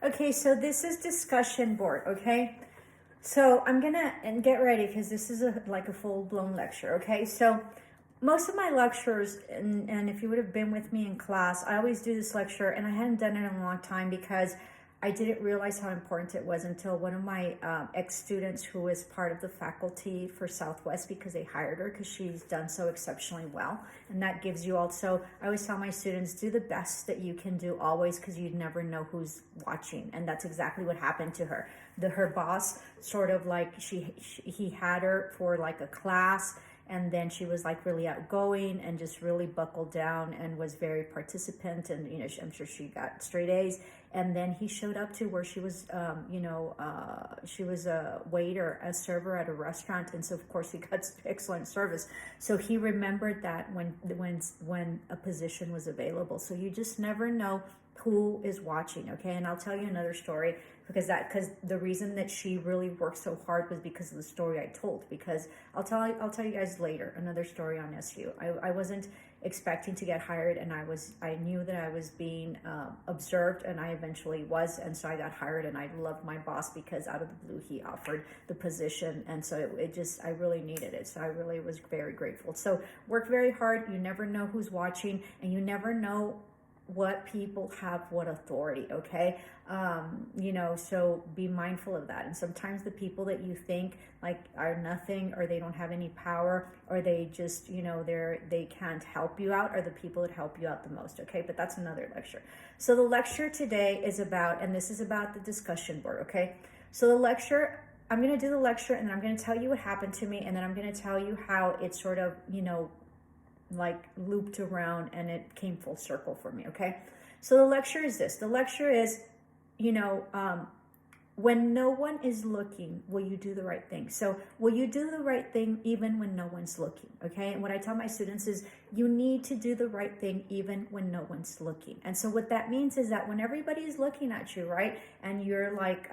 Okay, so this is discussion board, okay? So I'm gonna, and get ready because this is like a full-blown lecture, okay? So most of my lectures, and if you would have been with me in class, I always do this lecture, and I hadn't done it in a long time because I didn't realize how important it was until one of my ex-students who was part of the faculty for Southwest, because they hired her because she's done so exceptionally well. And that gives you also, I always tell my students, do the best that you can do always, because you never know who's watching. And that's exactly what happened to her. Her boss sort of like, he had her for like a class, and then she was like really outgoing and just really buckled down and was very participant, and I'm sure she got straight A's. And then he showed up to where she was, she was a waiter, a server at a restaurant, and so of course he got excellent service. So he remembered that when a position was available. So you just never know who is watching, okay? And I'll tell you another story, because the reason that she really worked so hard was because of the story I told. Because I'll tell you guys later another story on SU. I wasn't expecting to get hired, and I knew that I was being observed, and I eventually was, and so I got hired, and I loved my boss because out of the blue he offered the position, and so I really needed it, so I really was very grateful. So work very hard. You never know who's watching, and you never know what people have, what authority, okay? So be mindful of that. And sometimes the people that you think like are nothing, or they don't have any power, or they just, they can't help you out, are the people that help you out the most, okay? But that's another lecture. So the lecture today is about, and this is about the discussion board, okay? So the lecture, I'm going to do the lecture, and then I'm going to tell you what happened to me, and then I'm going to tell you how it sort of, like looped around and it came full circle for me, okay? So the lecture is this. The lecture is, when no one is looking, will you do the right thing? So will you do the right thing even when no one's looking, okay? And what I tell my students is you need to do the right thing even when no one's looking. And so what that means is that when everybody's looking at you, right, and you're like,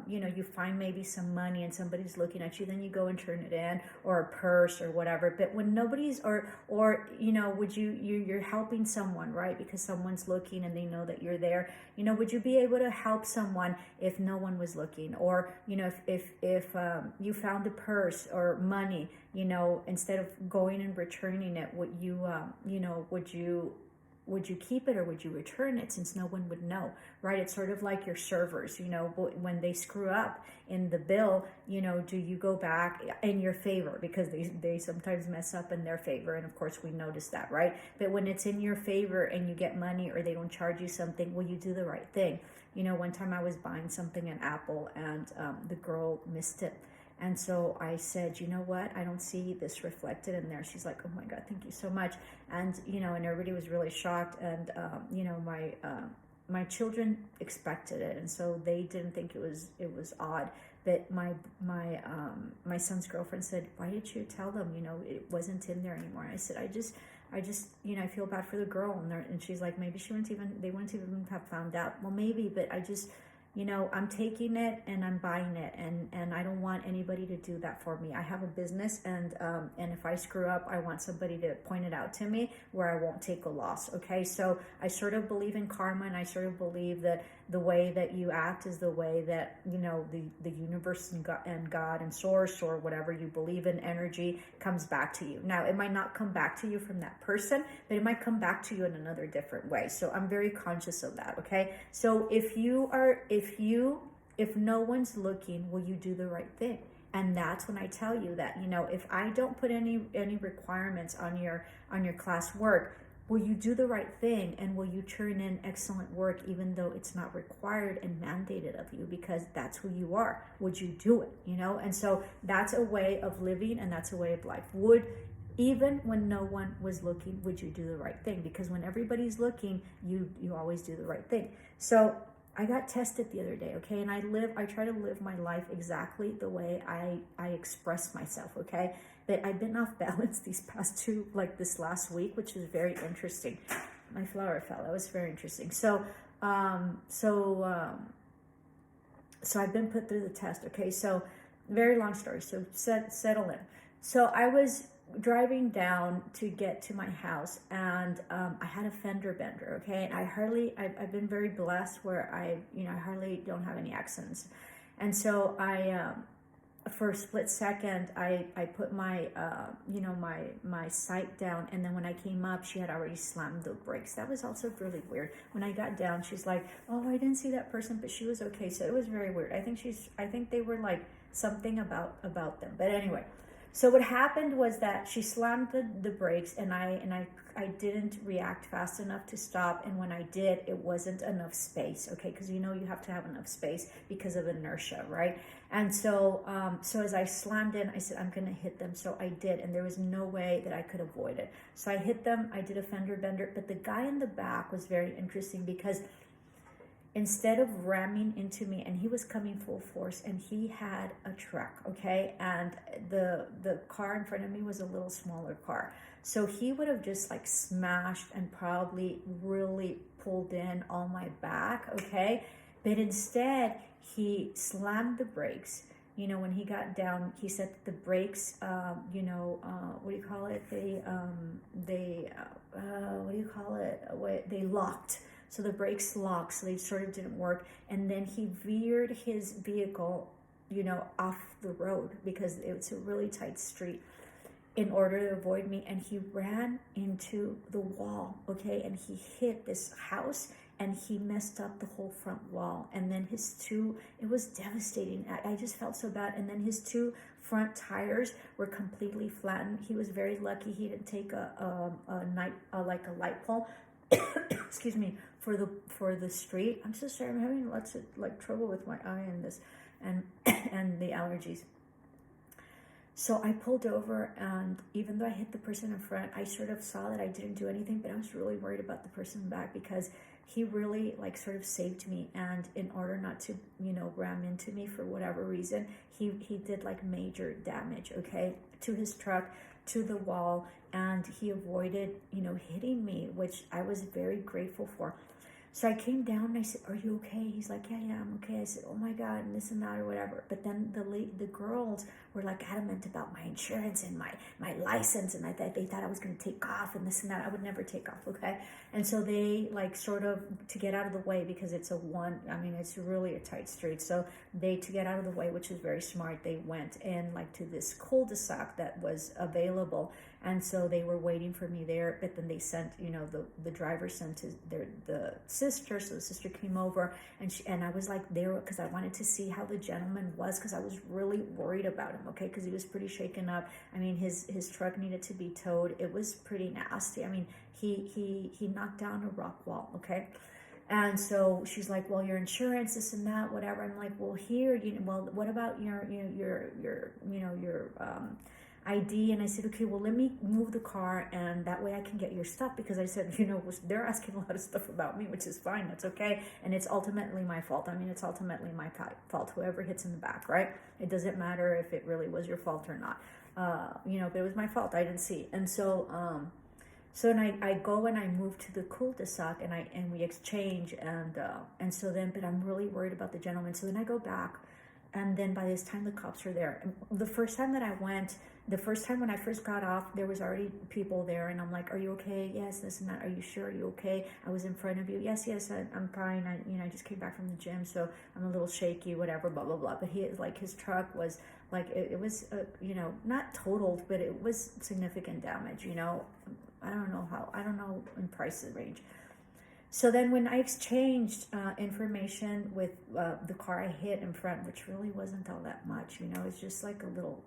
you find maybe some money and somebody's looking at you, then you go and turn it in, or a purse or whatever. But when nobody's, you're helping someone, right, because someone's looking and they know that you're there, would you be able to help someone if no one was looking? Or if you found a purse or money, instead of going and returning it, would you keep it, or would you return it, since no one would know, right? It's sort of like your servers, when they screw up in the bill, do you go back in your favor, because they sometimes mess up in their favor, and of course we notice that, right? But when it's in your favor and you get money, or they don't charge you something, will you do the right thing? One time I was buying something at Apple, and the girl missed it. And so I said, you know what? I don't see this reflected in there. She's like, oh my God, thank you so much. And, and everybody was really shocked. And, my children expected it. And so they didn't think it was odd. But my son's girlfriend said, why did you tell them, it wasn't in there anymore? And I said, I just, I feel bad for the girl. And she's like, maybe they wouldn't even have found out. Well, maybe, but I just, I'm taking it and I'm buying it, and I don't want anybody to do that for me. I have a business, and if I screw up, I want somebody to point it out to me where I won't take a loss, okay? So I sort of believe in karma, and I sort of believe that the way that you act is the way that, the universe and God and source, or whatever you believe in, energy, comes back to you. Now, it might not come back to you from that person, but it might come back to you in another different way. So I'm very conscious of that, okay? So if no one's looking, will you do the right thing? And that's when I tell you that, if I don't put any requirements on your class work, will you do the right thing, and will you turn in excellent work even though it's not required and mandated of you, because that's who you are? Would you do it? And so that's a way of living, and that's a way of life. Even when no one was looking, would you do the right thing? Because when everybody's looking, you always do the right thing. So I got tested the other day, okay? And I try to live my life exactly the way I express myself, okay? But I've been off balance this last week, which is very interesting. My flower fell. That was very interesting. So I've been put through the test, okay? So very long story. So settle in. So I was driving down to get to my house, and I had a fender bender, okay? And I've been very blessed where I hardly don't have any accidents. And so for a split second, I put my, my sight down, and then when I came up, she had already slammed the brakes. That was also really weird. When I got down, she's like, "Oh, I didn't see that person, but she was okay." So it was very weird. I think they were like something about them. But anyway, so what happened was that she slammed the brakes, and I didn't react fast enough to stop. And when I did, it wasn't enough space, okay? Because you have to have enough space because of inertia, right? And so, so as I slammed in, I said, I'm gonna hit them. So I did, and there was no way that I could avoid it. So I hit them. I did a fender bender, but the guy in the back was very interesting because instead of ramming into me, and he was coming full force, and he had a truck, okay? And the car in front of me was a little smaller car. So he would have just like smashed and probably really pulled in on my back, okay? But instead, he slammed the brakes. When he got down, he said that the brakes, what do you call it? They locked. So the brakes locked, so they sort of didn't work. And then he veered his vehicle, off the road because it's a really tight street in order to avoid me. And he ran into the wall, okay? And he hit this house, and he messed up the whole front wall. And then it was devastating. I just felt so bad. And then his two front tires were completely flattened. He was very lucky he didn't take a light pole, excuse me, for the street. I'm so sorry. I'm having lots of trouble with my eye and this, and the allergies. So I pulled over, and even though I hit the person in front, I sort of saw that I didn't do anything, but I was really worried about the person in back because he really sort of saved me. And in order not to, ram into me for whatever reason, he did major damage, okay, to his truck, to the wall, and he avoided, hitting me, which I was very grateful for. So I came down and I said, "Are you okay?" He's like, yeah, I'm okay. I said, "Oh my God," and this and that or whatever. But then the girls were adamant about my insurance and my license, and they thought I was going to take off and this and that. I would never take off, okay? And so they sort of, to get out of the way, because it's it's really a tight street. So to get out of the way, which is very smart, they went in to this cul-de-sac that was available. And so they were waiting for me there, but then they sent, the driver sent the sister. So the sister came over, and I was there because I wanted to see how the gentleman was, because I was really worried about him, okay? Because he was pretty shaken up. His truck needed to be towed. It was pretty nasty. He knocked down a rock wall, okay? And so she's like, "Well, your insurance, this and that, whatever." I'm like, "Well, here, well, what about your ID?" And I said, "Okay, well, let me move the car, and that way I can get your stuff," because I said, they're asking a lot of stuff about me, which is fine. That's okay. And it's ultimately my fault. It's ultimately my fault. Whoever hits in the back, right? It doesn't matter if it really was your fault or not. But it was my fault. I didn't see. And so, then I go and I move to the cul-de-sac, and we exchange, and so then, but I'm really worried about the gentleman. So then I go back, and then by this time the cops are there. And the first time when I first got off, there was already people there, and I'm like, "Are you okay?" "Yes, this and that." "Are you sure? Are you okay? I was in front of you." "Yes, I'm fine. I just came back from the gym, so I'm a little shaky, whatever, blah, blah, blah." But his truck was it was, not totaled, but it was significant damage, I don't know in price range. So then when I exchanged information with the car I hit in front, which really wasn't all that much, it's just a little,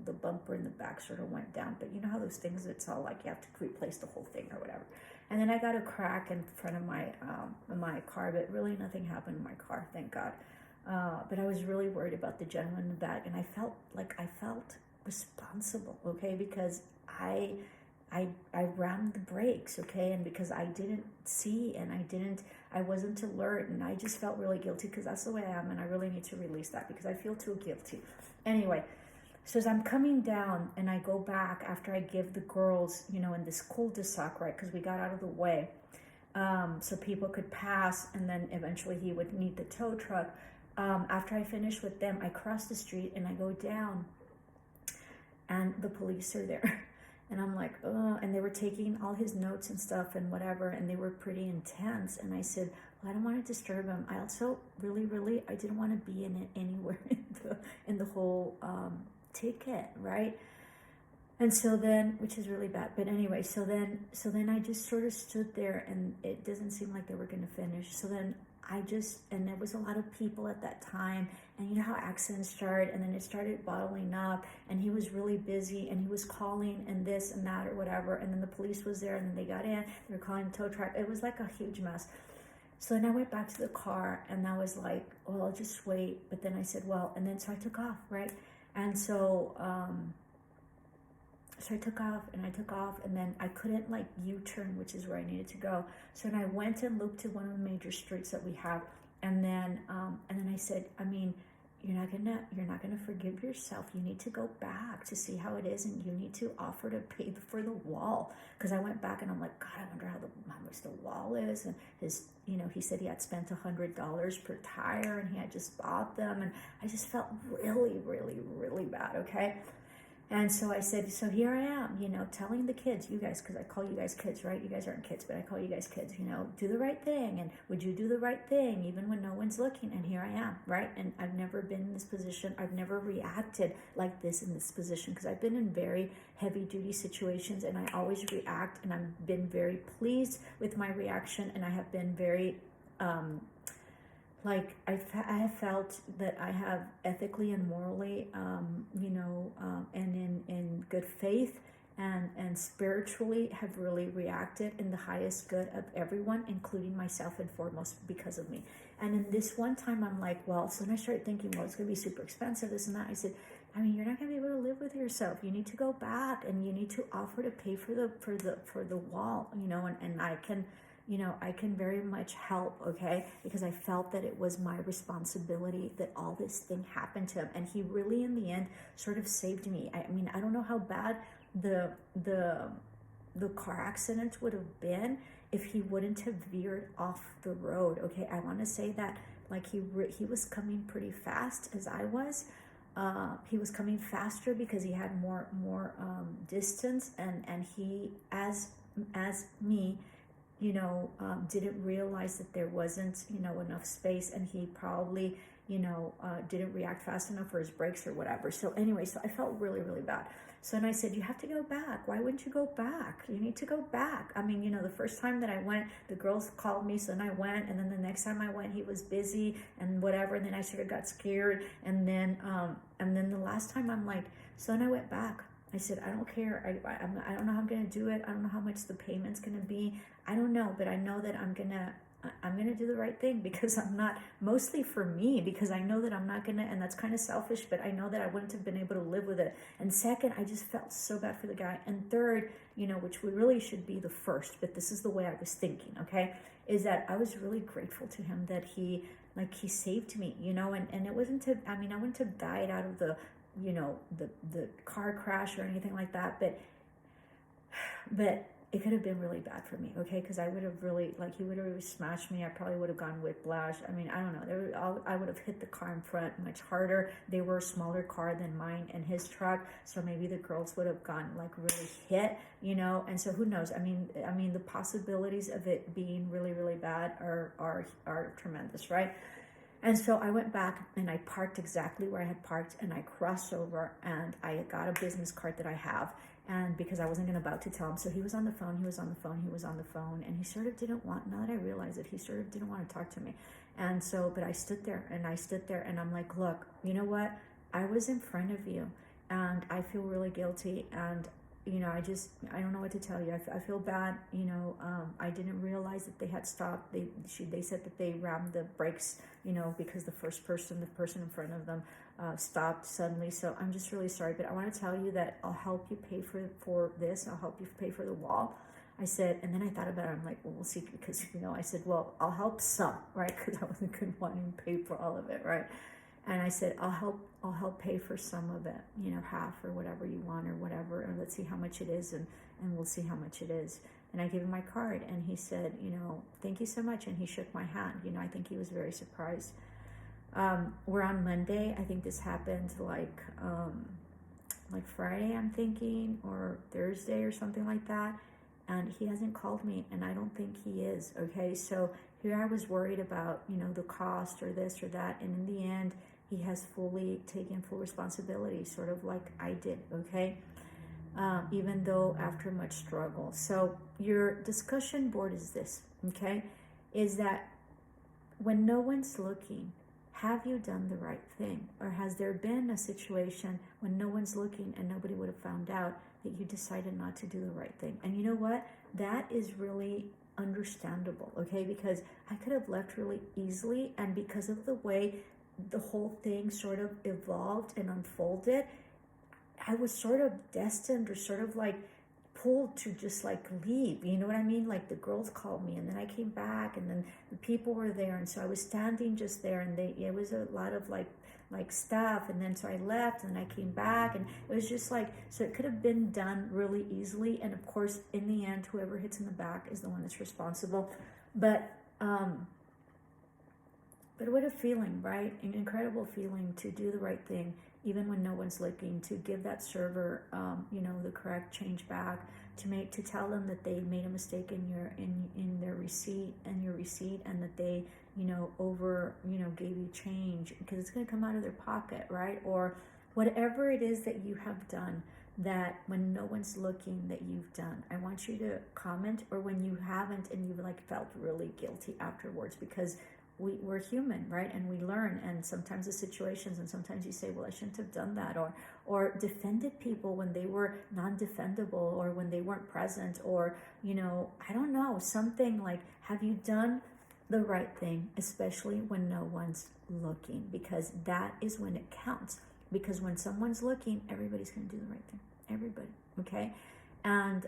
the bumper in the back sort of went down. But you know how those things, it's all you have to replace the whole thing or whatever. And then I got a crack in front of my car, but really nothing happened in my car, thank God. But I was really worried about the gentleman in the back, and I felt responsible, okay, because I rammed the brakes, okay, and because I didn't see, and I wasn't alert, and I just felt really guilty, because that's the way I am, and I really need to release that because I feel too guilty. Anyway, so as I'm coming down, and I go back after I give the girls, in this cul-de-sac, right, because we got out of the way, so people could pass, and then eventually he would need the tow truck. After I finish with them, I cross the street and I go down. and the police are there. And I'm like, oh, and they were taking all his notes and stuff and whatever, and they were pretty intense. And I said, well, I don't want to disturb him. I also really, I didn't want to be in it anywhere in the whole ticket, right? And so then, which is really bad, but anyway, so then I just sort of stood there, and it doesn't seem like they were going to finish. So then and there was a lot of people at that time, and you know how accidents start, and then it started bottling up, and he was really busy, and he was calling and this and that or whatever, and then the police was there, and then they got in, they were calling the tow truck. It was like a huge mess. So then I went back to the car, and I was like, well, I'll just wait. But then I said, well, and then so I took off, right? And so I took off, and then I couldn't like U-turn, which is where I needed to go. So then I went and looped to one of the major streets that we have, and then I said, I mean, you're not gonna forgive yourself. You need to go back to see how it is, and you need to offer to pay for the wall. Because I went back and I'm like, God, I wonder how much the wall is. And he said he had spent $100 per tire, and he had just bought them, and I just felt really bad. Okay. And so I said, so here I am, telling the kids, you guys, because I call you guys kids, right? You guys aren't kids, but I call you guys kids, do the right thing. And would you do the right thing even when no one's looking? And here I am, right? And I've never been in this position. I've never reacted like this in this position, because I've been in very heavy duty situations, and I always react, and I've been very pleased with my reaction. And I have been very, I have felt that I have ethically and morally, and in good faith and spiritually have really reacted in the highest good of everyone, including myself and foremost, because of me. And in this one time, I'm like, well, so then I started thinking, well, it's going to be super expensive, this and that. I said, I mean, you're not going to be able to live with yourself. You need to go back, and you need to offer to pay for the wall, and I can very much help, okay? Because I felt that it was my responsibility that all this thing happened to him. And he really, in the end, sort of saved me. I mean, I don't know how bad the car accident would have been if he wouldn't have veered off the road, okay? I want to say that, like, he was coming pretty fast as I was. He was coming faster because he had more distance, and he, as me, didn't realize that there wasn't, enough space, and he probably, didn't react fast enough for his brakes or whatever. So anyway, so I felt really bad. So then I said, you have to go back. Why wouldn't you go back? You need to go back. I mean, the first time that I went, the girls called me, so then I went, and then the next time I went, he was busy and whatever, and then I sort of got scared, and then the last time I'm like, so then I went back. I said, I don't care. I don't know how I'm going to do it. I don't know how much the payment's going to be. I don't know, but I know that I'm going to do the right thing, because I'm not, mostly for me, because I know that I'm not going to, and that's kind of selfish, but I know that I wouldn't have been able to live with it. And second, I just felt so bad for the guy. And third, which we really should be the first, but this is the way I was thinking, okay, is that I was really grateful to him that he saved me, and it wasn't I wouldn't have died out of the car crash or anything like that, but it could have been really bad for me, okay? Because I would have really, he would have really smashed me. I probably would have gone whiplash. I mean, I don't know. I would have hit the car in front much harder. They were a smaller car than mine and his truck, so maybe the girls would have gone really hit, And so who knows? I mean, the possibilities of it being really bad are tremendous, right? And so I went back, and I parked exactly where I had parked, and I crossed over, and I got a business card that I have, and because I wasn't about to tell him. So he was on the phone, and he sort of didn't want, now that I realize it, he sort of didn't want to talk to me. And so, but I stood there, and I'm like, look, you know what? I was in front of you, and I feel really guilty, and I don't know what to tell you. I feel bad. I didn't realize that they had stopped. They said that they rammed the brakes, because the person in front of them stopped suddenly. So I'm just really sorry. But I want to tell you that I'll help you pay for this. I'll help you pay for the wall. I said, and then I thought about it. I'm like, well, we'll see, because, I said, well, I'll help some, right? Because I wasn't going to want to pay for all of it, right? And I said, I'll help pay for some of it, half or whatever you want or whatever. And let's see how much it is. And we'll see how much it is. And I gave him my card, and he said, thank you so much. And he shook my hand. I think he was very surprised. We're on Monday. I think this happened like Friday, I'm thinking, or Thursday or something like that. And he hasn't called me, and I don't think he is. Okay, so here I was worried about, you know, the cost or this or that, and in the end, he has fully taken full responsibility, sort of like I did. Okay, even though after much struggle. So your discussion board is this. Okay, is that when no one's looking, have you done the right thing? Or has there been a situation when no one's looking and nobody would have found out that you decided not to do the right thing? And you know what? That is really understandable, okay? Because I could have left really easily, and because of the way the whole thing sort of evolved and unfolded, I was sort of destined, or sort of like pulled to just like leave, you know what I mean? Like the girls called me, and then I came back, and then the people were there, and so I was standing just there, and it was a lot of like stuff, and then so I left, and I came back, and it was just like, so it could have been done really easily, and of course in the end whoever hits in the back is the one that's responsible. But what a feeling, right? An incredible feeling to do the right thing, even when no one's looking, to give that server, you know, the correct change back, to tell them that they made a mistake in their receipt and your receipt, and that they, you know, gave you change, because it's going to come out of their pocket, right? Or whatever it is that you have done, that when no one's looking, that you've done. I want you to comment, or when you haven't and you've like felt really guilty afterwards, because we're human, right? And we learn, and sometimes the situations, and sometimes you say, well, I shouldn't have done that, or defended people when they were non-defendable, or when they weren't present, or, you know, I don't know, something like, have you done the right thing, especially when no one's looking? Because that is when it counts. Because when someone's looking, everybody's going to do the right thing. Everybody, okay? And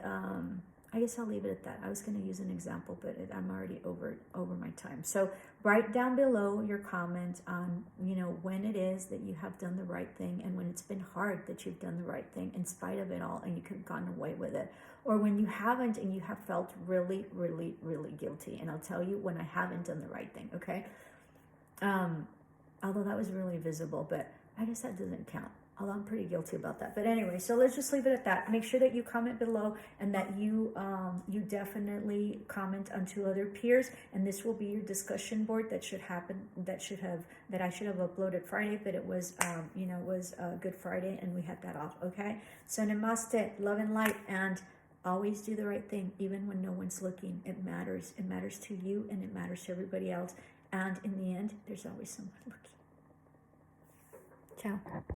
I guess I'll leave it at that. I was going to use an example, but I'm already over my time. So write down below your comment on, you know, when it is that you have done the right thing, and when it's been hard that you've done the right thing in spite of it all, and you could have gotten away with it, or when you haven't and you have felt really, really, really guilty. And I'll tell you when I haven't done the right thing, okay? Although that was really visible, but I guess that doesn't count. Although I'm pretty guilty about that. But anyway, so let's just leave it at that. Make sure that you comment below, and that you definitely comment onto other peers. And this will be your discussion board that should happen. That I should have uploaded Friday, but it was you know, it was Good Friday, and we had that off. Okay. So namaste, love and light, and always do the right thing, even when no one's looking. It matters. It matters to you, and it matters to everybody else. And in the end, there's always someone looking. Ciao.